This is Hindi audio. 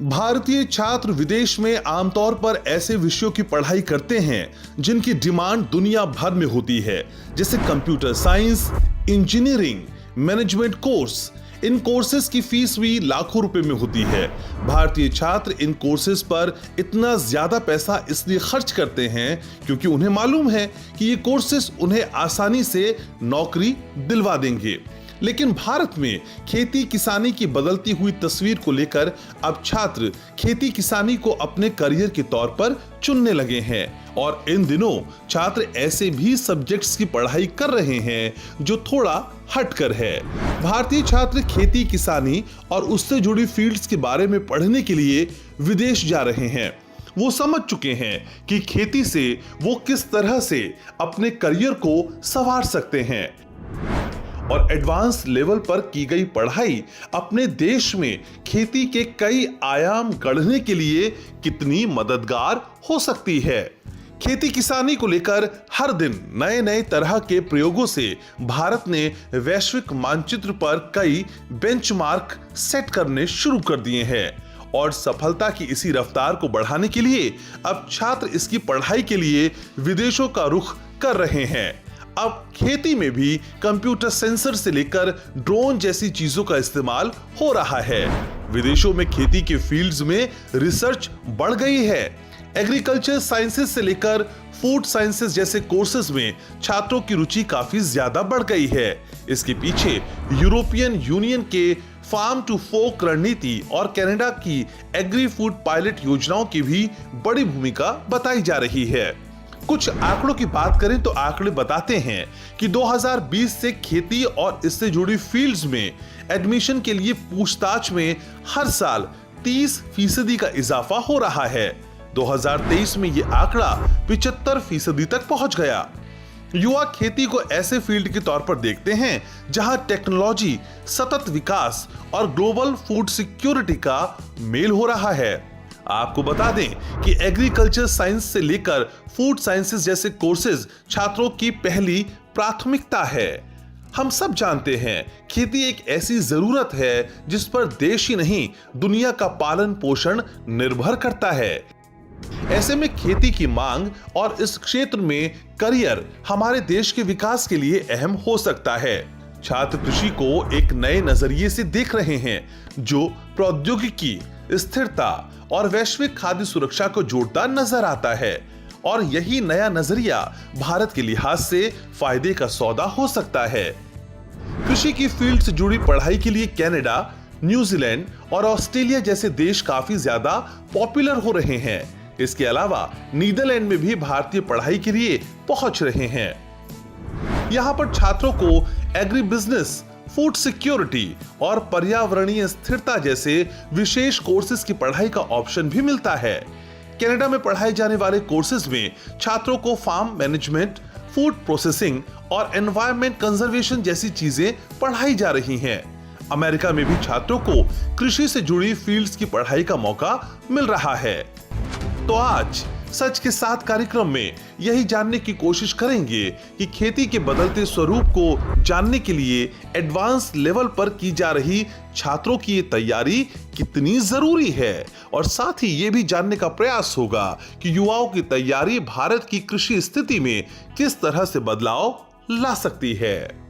भारतीय छात्र विदेश में आमतौर पर ऐसे विषयों की पढ़ाई करते हैं जिनकी डिमांड दुनिया भर में होती है, जैसे computer science, engineering, management course. इन कोर्सेज की फीस भी लाखों रुपए में होती है। भारतीय छात्र इन कोर्सेज पर इतना ज्यादा पैसा इसलिए खर्च करते हैं क्योंकि उन्हें मालूम है कि ये कोर्सेज उन्हें आसानी से नौकरी दिलवा देंगे। लेकिन भारत में खेती किसानी की बदलती हुई तस्वीर को लेकर अब छात्र खेती किसानी को अपने करियर के तौर पर चुनने लगे हैं और इन दिनों छात्र ऐसे भी सब्जेक्ट्स की पढ़ाई कर रहे हैं जो थोड़ा हटकर है। भारतीय छात्र खेती किसानी और उससे जुड़ी फील्ड्स के बारे में पढ़ने के लिए विदेश जा रहे हैं। वो समझ चुके हैं कि खेती से वो किस तरह से अपने करियर को संवार सकते हैं और एडवांस लेवल पर की गई पढ़ाई अपने देश में खेती के कई आयाम गढ़ने के लिए कितनी मददगार हो सकती है। खेती किसानी को लेकर हर दिन नए नए तरह के प्रयोगों से भारत ने वैश्विक मानचित्र पर कई बेंचमार्क सेट करने शुरू कर दिए हैं और सफलता की इसी रफ्तार को बढ़ाने के लिए अब छात्र इसकी पढ़ाई के लिए विदेशों का रुख कर रहे हैं। अब खेती में भी कंप्यूटर सेंसर से लेकर ड्रोन जैसी चीजों का इस्तेमाल हो रहा है। विदेशों में खेती के फील्ड्स में रिसर्च बढ़ गई है। एग्रीकल्चर साइंसेस से लेकर फूड साइंसेस जैसे कोर्सेज में छात्रों की रुचि काफी ज्यादा बढ़ गई है। इसके पीछे यूरोपियन यूनियन के फार्म टू फोक रणनीति और कनाडा की एग्री फूड पायलट योजनाओं की भी बड़ी भूमिका बताई जा रही है। कुछ आंकड़ों की बात करें तो आंकड़े बताते हैं कि 2020 से खेती और इससे जुड़ी फील्ड्स में एडमिशन के लिए पूछताछ में हर साल 30% का इजाफा हो रहा है। 2023 में यह आंकड़ा 75% तक पहुंच गया। युवा खेती को ऐसे फील्ड के तौर पर देखते हैं जहां टेक्नोलॉजी, सतत विकास और ग्लोबल फूड सिक्योरिटी का मेल हो रहा है। आपको बता दें कि एग्रीकल्चर साइंस से लेकर फूड साइंसेस जैसे कोर्सेज छात्रों की पहली प्राथमिकता है। हम सब जानते हैं खेती एक ऐसी जरूरत है जिस पर देश ही नहीं दुनिया का पालन पोषण निर्भर करता है। ऐसे में खेती की मांग और इस क्षेत्र में करियर हमारे देश के विकास के लिए अहम हो सकता है। छात्र कृषि को एक नए नजरिए से देख रहे हैं जो प्रौद्योगिकी, स्थिरता और वैश्विक खाद्य सुरक्षा को जोड़ता नजर आता है और यही नया नजरिया भारत के लिहाज से फायदे का सौदा हो सकता है। कृषि की फील्ड से जुड़ी पढ़ाई के लिए कनाडा, न्यूजीलैंड और ऑस्ट्रेलिया जैसे देश काफी ज्यादा पॉपुलर हो रहे हैं। इसके अलावा नीदरलैंड में भी भारतीय पढ़ाई के लिए पहुंच रहे हैं। यहाँ पर छात्रों को एग्री बिजनेस, फूड सिक्योरिटी और पर्यावरणीय स्थिरता जैसे विशेष कोर्सेज की पढ़ाई का ऑप्शन भी मिलता है। कनाडा में पढ़ाए जाने वाले कोर्सेज में छात्रों को फार्म मैनेजमेंट, फूड प्रोसेसिंग और एनवायरनमेंट कंजर्वेशन जैसी चीजें पढ़ाई जा रही हैं। अमेरिका में भी छात्रों को कृषि से जुड़ी फील्ड्स की पढ़ाई का मौका मिल रहा है। तो आज सच के साथ कार्यक्रम में यही जानने की कोशिश करेंगे कि खेती के बदलते स्वरूप को जानने के लिए एडवांस लेवल पर की जा रही छात्रों की ये तैयारी कितनी जरूरी है और साथ ही ये भी जानने का प्रयास होगा कि युवाओं की तैयारी भारत की कृषि स्थिति में किस तरह से बदलाव ला सकती है।